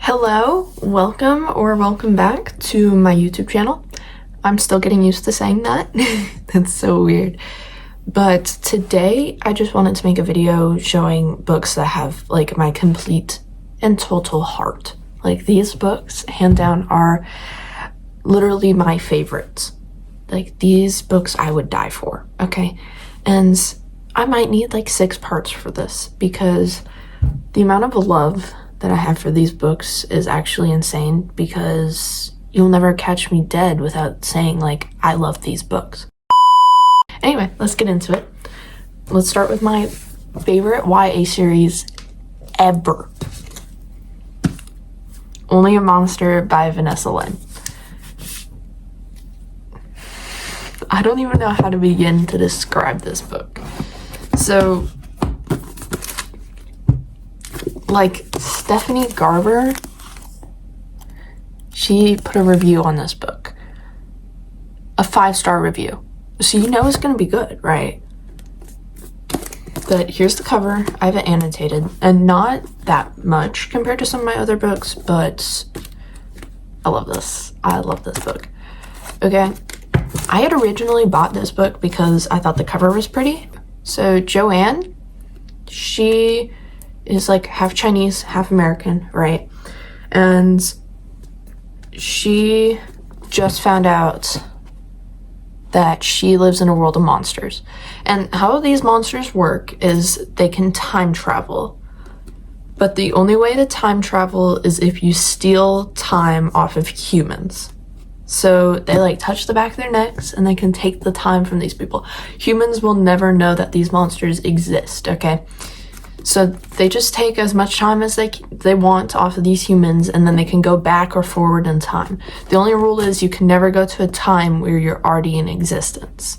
Hello, welcome back to my YouTube channel. I'm still getting used to saying that. That's so weird. But today I just wanted to make a video showing books that have like my complete and total heart. Like these books, hand down, are literally my favorites. Like these books I would die for, okay? And I might need like 6 parts for this because the amount of love that I have for these books is actually insane, because you'll never catch me dead without saying like I love these books. Anyway, let's get into it. Let's start with my favorite YA series ever. Only a Monster by Vanessa Lynn. I don't even know how to begin to describe this book. So, like, Stephanie Garber, she put a review on this book. A 5-star review. So you know it's going to be good, right? But here's the cover. I have it annotated. And not that much compared to some of my other books, but I love this. I love this book. Okay. I had originally bought this book because I thought the cover was pretty. So Joanne, she is like half Chinese, half American, right? And she just found out that she lives in a world of monsters. And how these monsters work is they can time travel. But the only way to time travel is if you steal time off of humans. So they like touch the back of their necks and they can take the time from these people. Humans will never know that these monsters exist, okay? So they just take as much time as they want off of these humans, and then they can go back or forward in time. The only rule is you can never go to a time where you're already in existence.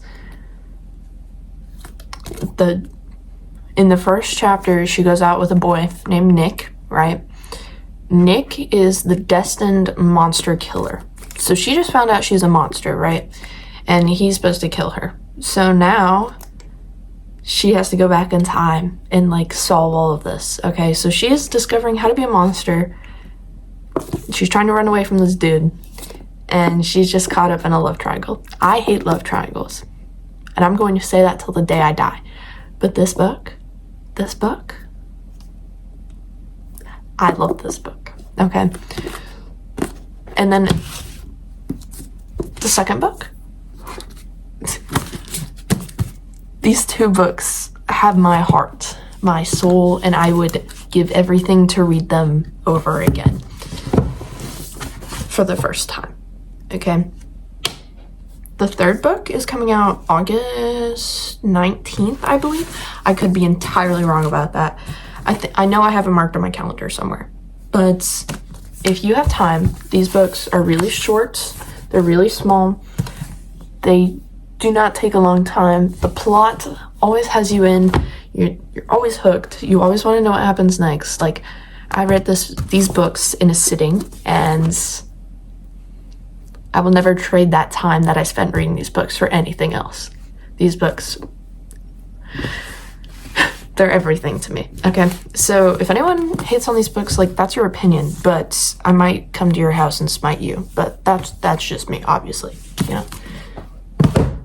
In the first chapter, she goes out with a boy named Nick, right? Nick is the destined monster killer. So she just found out she's a monster, right? And he's supposed to kill her. So now she has to go back in time and like solve all of this. Okay, so she is discovering how to be a monster. She's trying to run away from this dude, and she's just caught up in a love triangle. I hate love triangles, and I'm going to say that till the day I die. But this book, I love this book. Okay. And then the second book. These 2 books have my heart, my soul, and I would give everything to read them over again for the first time, okay? The third book is coming out August 19th, I believe. I could be entirely wrong about that. I know I have it marked on my calendar somewhere. But if you have time, these books are really short. They're really small. They do not take a long time. The plot always has you in. You're always hooked. You always want to know what happens next. Like, I read these books in a sitting, and I will never trade that time that I spent reading these books for anything else. These books, they're everything to me. Okay, so if anyone hates on these books, like, that's your opinion, but I might come to your house and smite you. But that's just me, obviously, you know.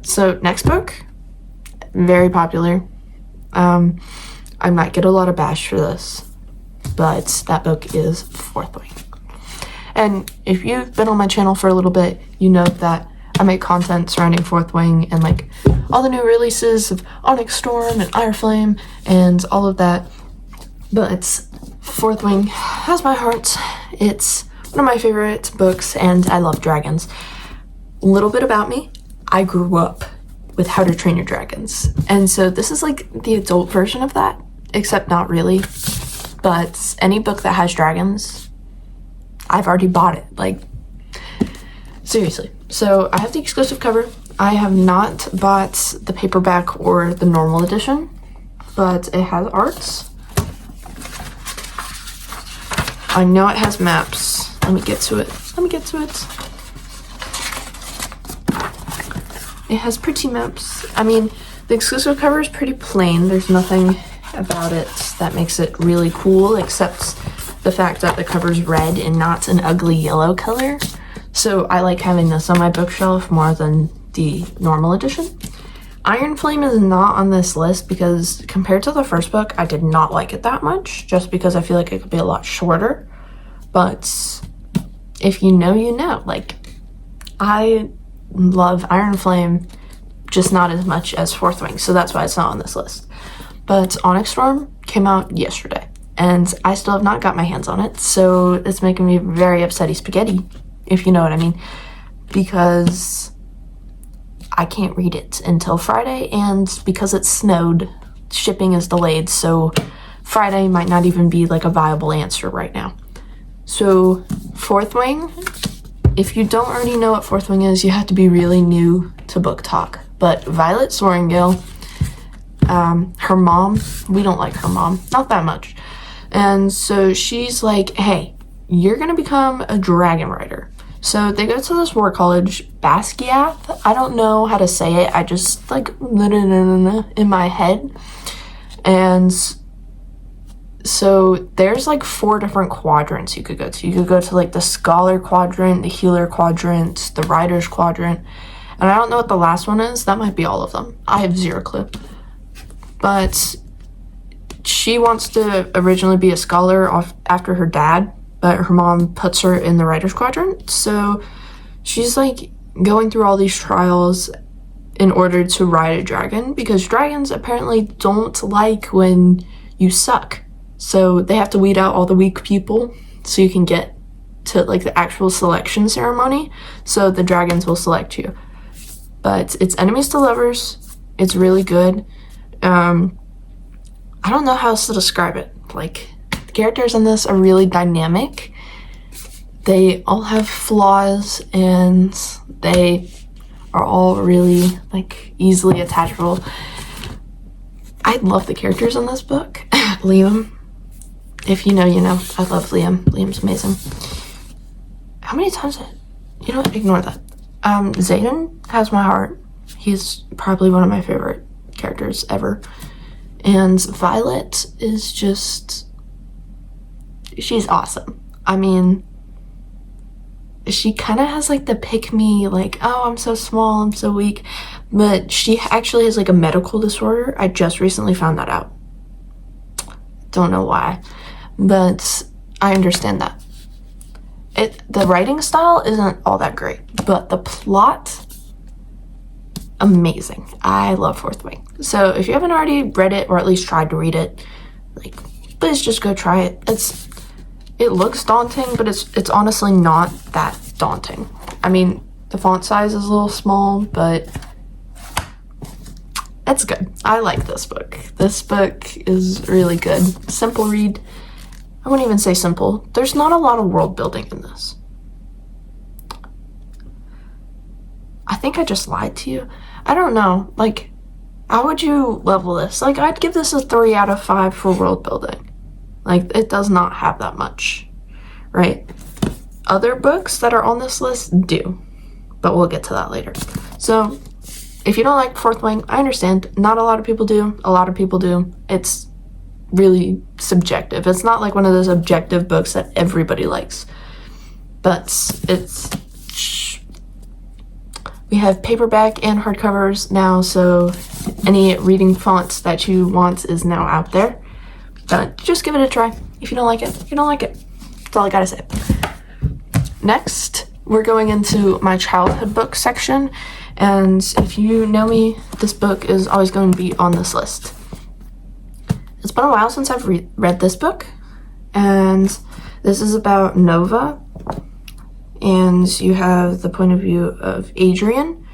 So next book, very popular. I might get a lot of bash for this, but that book is Fourth Wing. And if you've been on my channel for a little bit, you know that I make content surrounding Fourth Wing and like all the new releases of Onyx Storm and Iron Flame and all of that. But Fourth Wing has my heart. It's one of my favorite books, and I love dragons. A little bit about me. I grew up with How to Train Your Dragons. And so this is like the adult version of that, except not really. But any book that has dragons, I've already bought it. Like, seriously. So I have the exclusive cover. I have not bought the paperback or the normal edition, but it has arts. I know it has maps. Let me get to it. It has pretty maps. I mean, the exclusive cover is pretty plain. There's nothing about it that makes it really cool, except the fact that the cover's red and not an ugly yellow color. So I like having this on my bookshelf more than the normal edition. Iron Flame is not on this list because compared to the first book, I did not like it that much, just because I feel like it could be a lot shorter. But if you know, you know. Like, I love Iron Flame, just not as much as Fourth Wing, so that's why it's not on this list. But Onyx Storm came out yesterday, and I still have not got my hands on it, so it's making me very upsetty spaghetti, if you know what I mean, because I can't read it until Friday, and because it snowed, shipping is delayed, so Friday might not even be like a viable answer right now. So Fourth Wing, if you don't already know what Fourth Wing is, you have to be really new to book talk. But Violet Soaringale, her mom, we don't like her mom, not that much. And so she's like, hey, you're gonna become a dragon rider. So they go to this war college, Basquiat. I don't know how to say it. I just like in my head. And so there's like 4 different quadrants you could go to. You could go to like the scholar quadrant, the healer quadrant, the rider's quadrant. And I don't know what the last one is. That might be all of them. I have zero clue. But she wants to originally be a scholar after her dad, but her mom puts her in the writer's quadrant. So she's like going through all these trials in order to ride a dragon, because dragons apparently don't like when you suck. So they have to weed out all the weak people so you can get to like the actual selection ceremony. So the dragons will select you. But it's enemies to lovers. It's really good. I don't know how else to describe it. Like, the characters in this are really dynamic. They all have flaws, and they are all really, like, easily attachable. I love the characters in this book. Liam, if you know, you know. I love Liam. Liam's amazing. How many times you know what? Ignore that. Xaden has my heart. He's probably one of my favorite characters ever. And Violet is just, she's awesome. I mean, she kind of has like the pick me, like, oh, I'm so small, I'm so weak. But she actually has like a medical disorder. I just recently found that out. Don't know why, but I understand that. The writing style isn't all that great, but the plot, amazing. I love Fourth Wing. So if you haven't already read it, or at least tried to read it, like, please just go try it. It looks daunting, but it's honestly not that daunting. I mean, the font size is a little small, but it's good. I like this book. This book is really good. Simple read. I wouldn't even say simple. There's not a lot of world building in this. I think I just lied to you. I don't know. Like, how would you level this? Like, I'd give this a 3 out of 5 for world building. Like, it does not have that much, right? Other books that are on this list do, but we'll get to that later. So, if you don't like Fourth Wing, I understand. Not a lot of people do. A lot of people do. It's really subjective. It's not like one of those objective books that everybody likes. But we have paperback and hardcovers now, so any reading fonts that you want is now out there. But just give it a try. If you don't like it, you don't like it. That's all I gotta say. Next, we're going into my childhood book section, and if you know me, this book is always going to be on this list. It's been a while since I've read this book, and this is about Nova, and you have the point of view of Adrian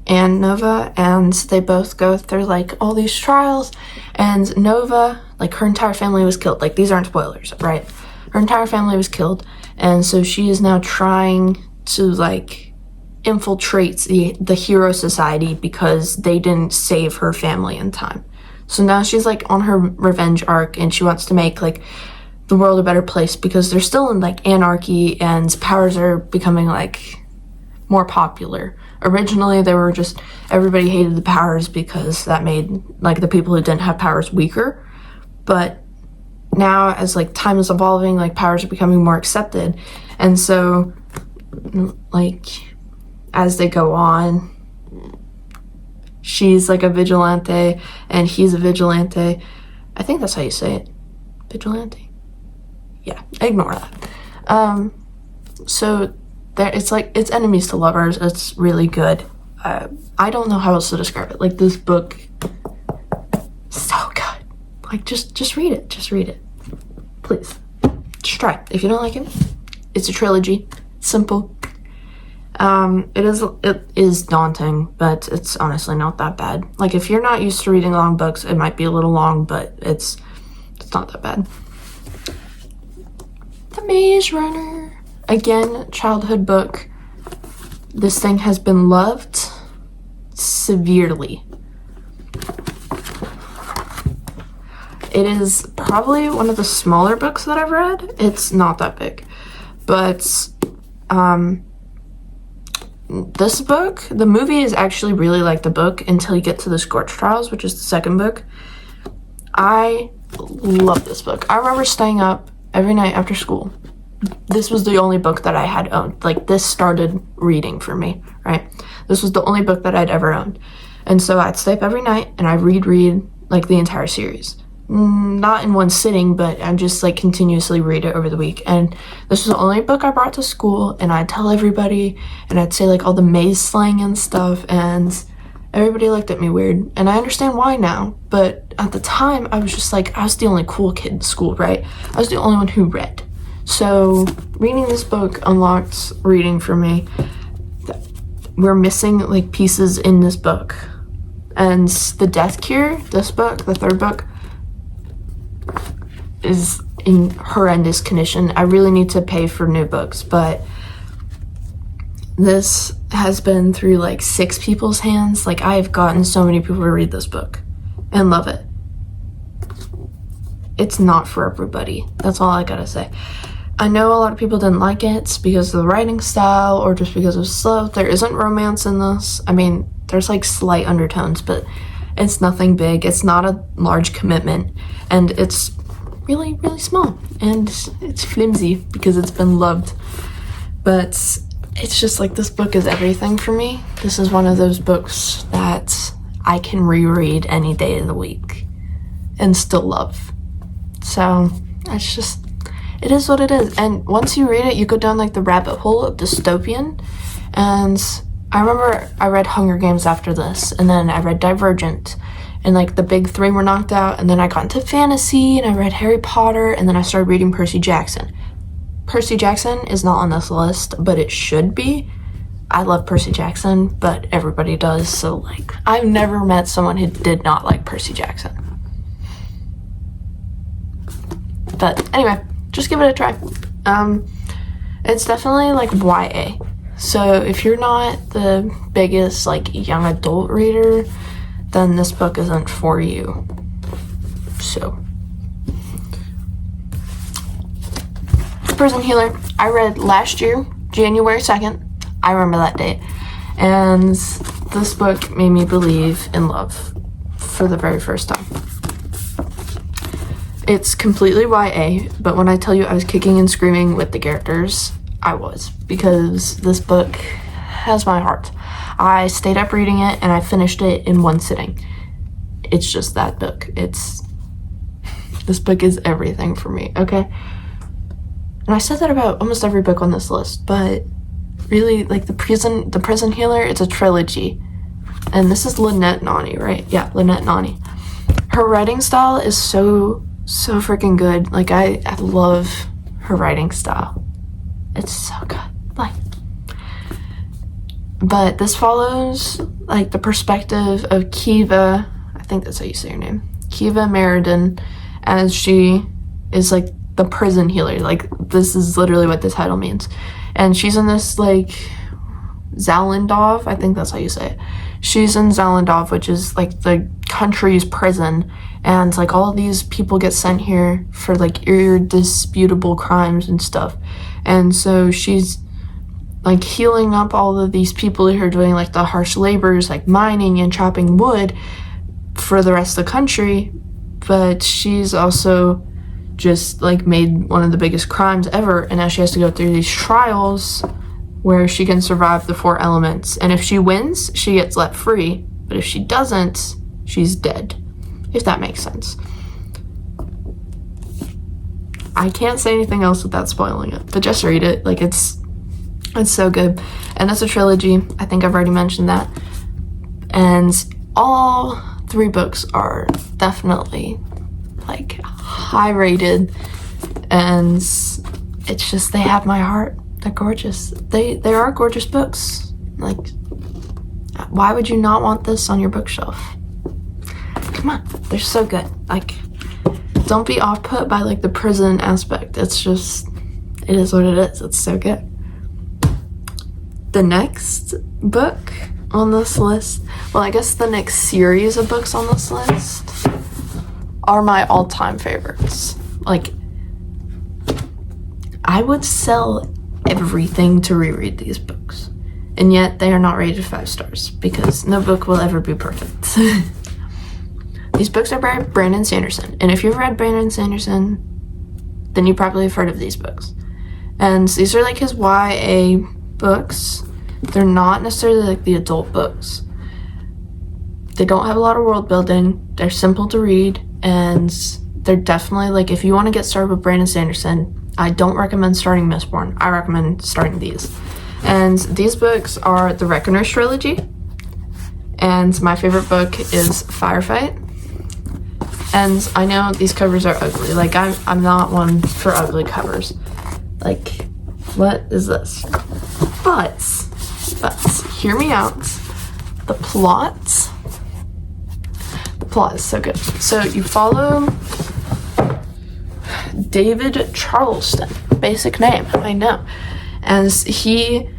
and Nova, and they both go through like all these trials, and Nova, like, her entire family was killed. Like, these aren't spoilers, right? Her entire family was killed, and so she is now trying to like infiltrate the hero society because they didn't save her family in time. So now she's like on her revenge arc, and she wants to make like the world a better place because they're still in like anarchy, and powers are becoming like more popular. Originally they were just, everybody hated the powers because that made like the people who didn't have powers weaker. But now as like time is evolving, like powers are becoming more accepted, and so like as they go on, she's like a vigilante and he's a vigilante. I think that's how you say it. Vigilante. Yeah, ignore that. So there, it's enemies to lovers. It's really good. I don't know how else to describe it. Like, this book, so good. Like, just read it. Just read it. Please. Just try it. If you don't like it, it's a trilogy. Simple. It is daunting, but it's honestly not that bad. Like, if you're not used to reading long books, it might be a little long, but it's not that bad. The Maze Runner. Again, childhood book. This thing has been loved severely. It is probably one of the smaller books that I've read. It's not that big. But this book, the movie is actually really like the book until you get to the Scorch Trials, which is the second book. I love this book. I remember staying up every night after school. This was the only book that I had owned. Like, this started reading for me, right? This was the only book that I'd ever owned. And so I'd stay up every night and I'd read like the entire series. Not in one sitting, but I'd just like continuously read it over the week. And this was the only book I brought to school, and I'd tell everybody, and I'd say like all the maze slang and stuff, and everybody looked at me weird. And I understand why now, but at the time I was just like, I was the only cool kid in school, right? I was the only one who read. So reading this book unlocked reading for me. We're missing like pieces in this book. And the Death Cure, this book, the third book, is in horrendous condition. I really need to pay for new books, but this has been through like 6 people's hands. Like, I have gotten so many people to read this book and love it. It's not for everybody. That's all I gotta say. I know a lot of people didn't like it because of the writing style or just because it was slow. There isn't romance in this. I mean, there's like slight undertones, but it's nothing big. It's not a large commitment, and it's really, really small, and it's flimsy because it's been loved. But it's just like, this book is everything for me. This is one of those books that I can reread any day of the week and still love. So it's just, it is what it is. And once you read it, you go down like the rabbit hole of dystopian. And I remember I read Hunger Games after this, and then I read Divergent, and like the big 3 were knocked out, and then I got into fantasy, and I read Harry Potter, and then I started reading Percy Jackson. Percy Jackson is not on this list, but it should be. I love Percy Jackson, but everybody does, so like, I've never met someone who did not like Percy Jackson. But anyway, just give it a try. It's definitely like YA. So if you're not the biggest like young adult reader, then this book isn't for you. So, Prison Healer, I read last year, January 2nd. I remember that date. And this book made me believe in love for the very first time. It's completely YA, but when I tell you I was kicking and screaming with the characters, I was, because this book has my heart. I stayed up reading it and I finished it in one sitting. It's just that book. This book is everything for me, okay? And I said that about almost every book on this list, but really, like, the Prison Healer, it's a trilogy. And this is Lynette Nani, right? Yeah, Lynette Nani. Her writing style is so freaking good. Like, I love her writing style. It's so good. Like, but this follows like the perspective of Kiva, I think that's how you say her name, Kiva Meriden, as she is like the prison healer. Like, this is literally what the title means. And she's in this like Zalindov, I think that's how you say it. She's in Zalindov, which is like the country's prison, and like all of these people get sent here for like irredisputable crimes and stuff. And so she's like healing up all of these people who are doing like the harsh labors, like mining and chopping wood for the rest of the country. But she's also just like made one of the biggest crimes ever, and now she has to go through these trials where she can survive the 4 elements. And if she wins, she gets let free, but if she doesn't, she's dead, if that makes sense. I can't say anything else without spoiling it, but just read it. Like, it's so good. And it's a trilogy. I think I've already mentioned that. And all 3 books are definitely like high rated, and it's just, they have my heart. They're gorgeous. They are gorgeous books. Like, why would you not want this on your bookshelf? Come on, they're so good. Like, don't be off put by like the prison aspect. It's just, it is what it is. It's so good. The next book on this list, well, I guess the next series of books on this list are my all-time favorites. Like, I would sell everything to reread these books, and yet they are not rated 5 stars because no book will ever be perfect. These books are by Brandon Sanderson, and if you've read Brandon Sanderson, then you probably have heard of these books. And these are like his YA books. They're not necessarily like the adult books. They don't have a lot of world building. They're simple to read, and they're definitely like, if you want to get started with Brandon Sanderson, I don't recommend starting Mistborn. I recommend starting these. And these books are the Reckoner's trilogy, and my favorite book is Firefight. And I know these covers are ugly. Like, I'm not one for ugly covers. Like, what is this? But hear me out. The plot is so good. So you follow David Charleston, basic name, I know. And he,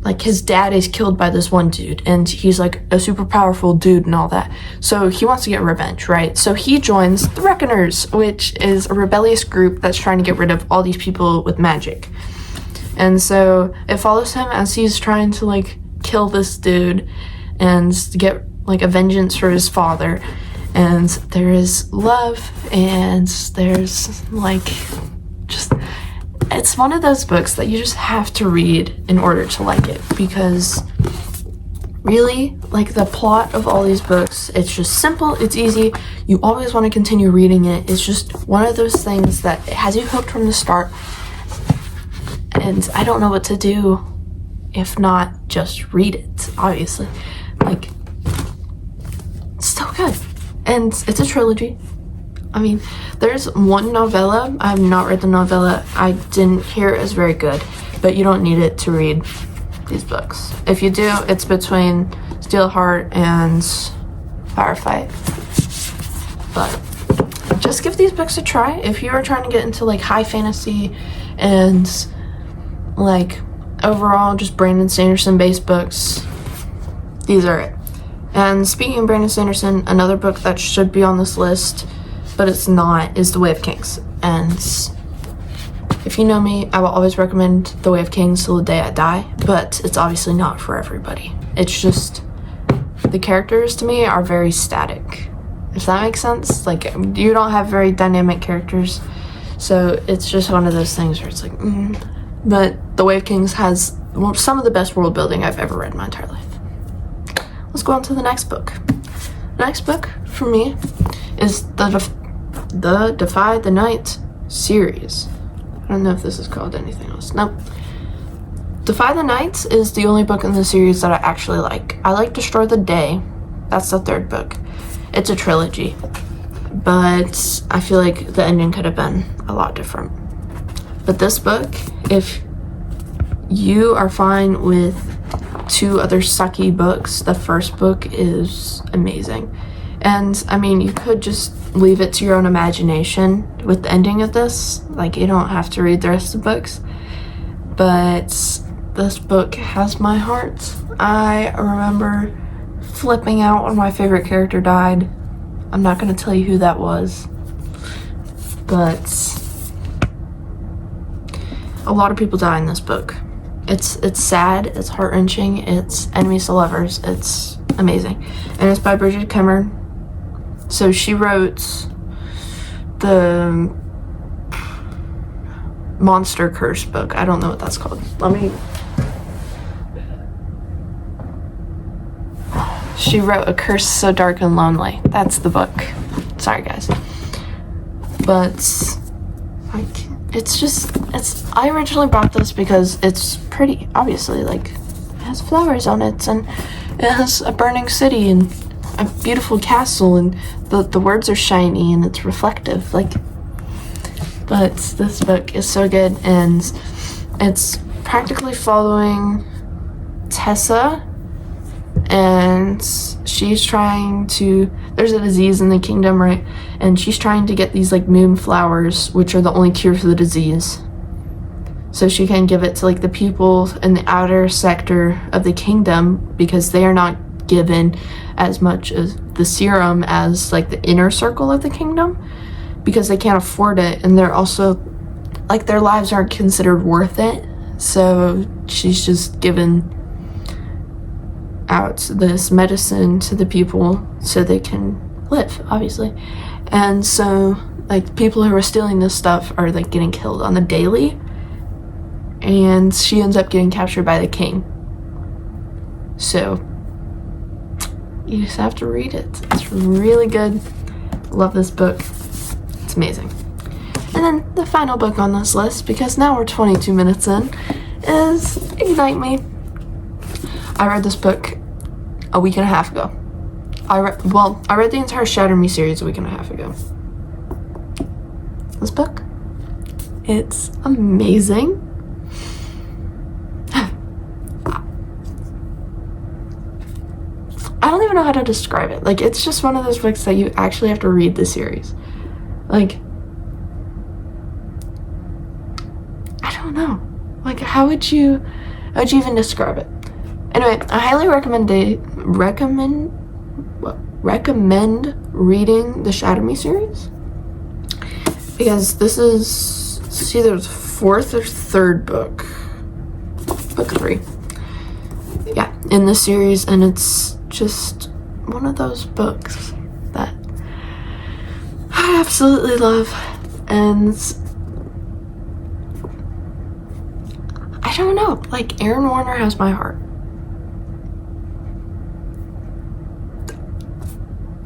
like, his dad is killed by this one dude, and he's like a super powerful dude and all that. So he wants to get revenge, right? So he joins the Reckoners, which is a rebellious group that's trying to get rid of all these people with magic. And so it follows him as he's trying to like kill this dude and get like a vengeance for his father. And there is love, and there's like, just, it's one of those books that you just have to read in order to like it, because really, like, the plot of all these books, it's just simple, it's easy, you always want to continue reading it. It's just one of those things that has you hooked from the start, and I don't know what to do if not just read it, obviously. Like, it's so good. And it's a trilogy. I mean, there's one novella. I have not read the novella. I didn't hear it was very good, but you don't need it to read these books. If you do, it's between Steelheart and Firefight. But just give these books a try. If you are trying to get into like high fantasy and like overall just Brandon Sanderson based books, these are it. And speaking of Brandon Sanderson, another book that should be on this list, but it's not, is The Way of Kings. And if you know me, I will always recommend The Way of Kings till the day I die, but it's obviously not for everybody. It's just, the characters to me are very static, if that makes sense. Like, you don't have very dynamic characters, so it's just one of those things where it's like, But The Way of Kings has some of the best world building I've ever read in my entire life. Let's go on to the next book. The next book for me is the Defy the Night series. I don't know if this is called anything else. Nope. Defy the Night is the only book in the series that I actually like. I like Destroy the Day. That's the 3rd book. It's a trilogy, but I feel like the ending could have been a lot different. But this book, if you are fine with 2 other sucky books, the first book is amazing. And I mean, you could just leave it to your own imagination with the ending of this. Like, you don't have to read the rest of the books. But this book has my heart. I remember flipping out when my favorite character died. I'm not going to tell you who that was, but a lot of people die in this book. It's sad, it's heart-wrenching, it's enemies to lovers, it's amazing. And it's by Bridget Kemmer. So she wrote the monster curse book. I don't know what that's called. Let me... She wrote A Curse So Dark and Lonely. That's the book. Sorry, guys. But, like, I originally bought this because it's pretty, obviously. Like, it has flowers on it, and it has a burning city, and a beautiful castle, and the words are shiny, and it's reflective. Like, but this book is so good, and it's practically following Tessa, and she's trying to, there's a disease in the kingdom, right? And she's trying to get these like moon flowers, which are the only cure for the disease, so she can give it to like the people in the outer sector of the kingdom, because they are not given as much as the serum as like the inner circle of the kingdom, because they can't afford it, and they're also like, their lives aren't considered worth it. So she's just given out this medicine to the people so they can live, obviously. And so like people who are stealing this stuff are like getting killed on the daily, and she ends up getting captured by the king. So you just have to read it. It's really good. Love this book. It's amazing. And then the final book on this list, because now we're 22 minutes in, is Ignite Me. I read this book a week and a half ago. I read the entire Shatter Me series a week and a half ago. This book, it's amazing. I don't even know how to describe it. Like, it's just one of those books that you actually have to read the series. Like, I don't know. Like, how would you even describe it? Anyway, I highly recommend reading the Shatter Me series, because this is either the fourth or third book 3, yeah, in the series, and it's just one of those books that I absolutely love, and I don't know, like, Aaron Warner has my heart.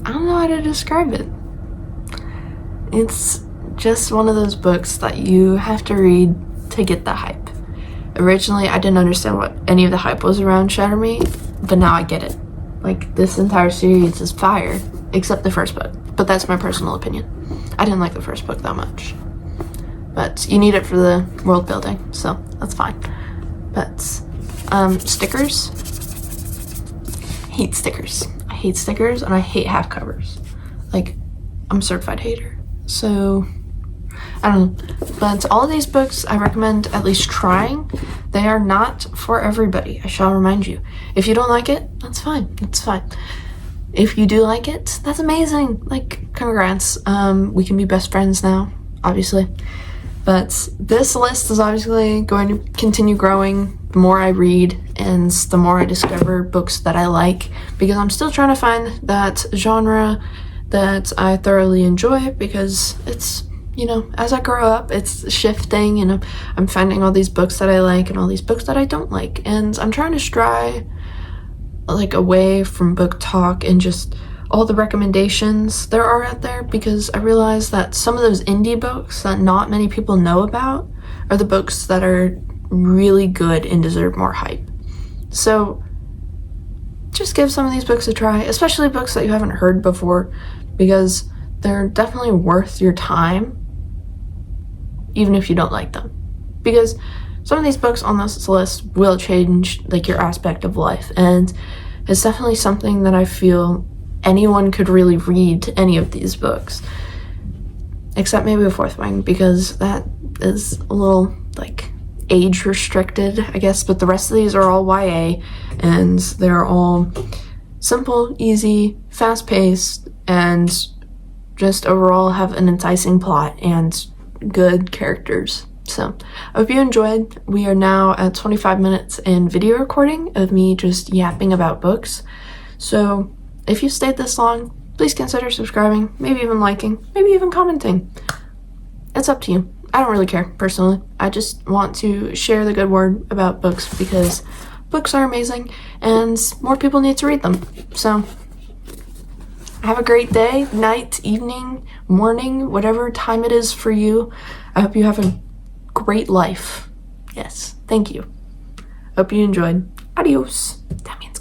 I don't know how to describe it. It's just one of those books that you have to read to get the hype. Originally, I didn't understand what any of the hype was around Shatter Me, but now I get it. Like, this entire series is fire, except the first book. But that's my personal opinion. I didn't like the first book that much. But you need it for the world building, so that's fine. But, stickers. Hate stickers. I hate stickers, and I hate half covers. Like, I'm a certified hater. So, I don't know. But all of these books, I recommend at least trying. They are not for everybody, I shall remind you. If you don't like it, that's fine. It's fine. If you do like it, that's amazing. Like, congrats. We can be best friends now, obviously. But this list is obviously going to continue growing the more I read and the more I discover books that I like, because I'm still trying to find that genre that I thoroughly enjoy, because it's, you know, as I grow up, it's shifting, and I'm finding all these books that I like and all these books that I don't like, and I'm trying to stray like away from book talk and just all the recommendations there are out there, because I realize that some of those indie books that not many people know about are the books that are really good and deserve more hype. So just give some of these books a try, especially books that you haven't heard before, because they're definitely worth your time, even if you don't like them. Because some of these books on this list will change like your aspect of life, and it's definitely something that I feel anyone could really read any of these books, except maybe a fourth one, because that is a little like age restricted, I guess. But the rest of these are all YA, and they're all simple, easy, fast-paced, and just overall have an enticing plot and good characters. So I hope you enjoyed. We are now at 25 minutes in video recording of me just yapping about books. So if you stayed this long, please consider subscribing, maybe even liking, maybe even commenting. It's up to you. I don't really care, personally. I just want to share the good word about books because books are amazing and more people need to read them. So, have a great day, night, evening, morning, whatever time it is for you. I hope you have a great life. Yes, thank you. Hope you enjoyed. Adios. También.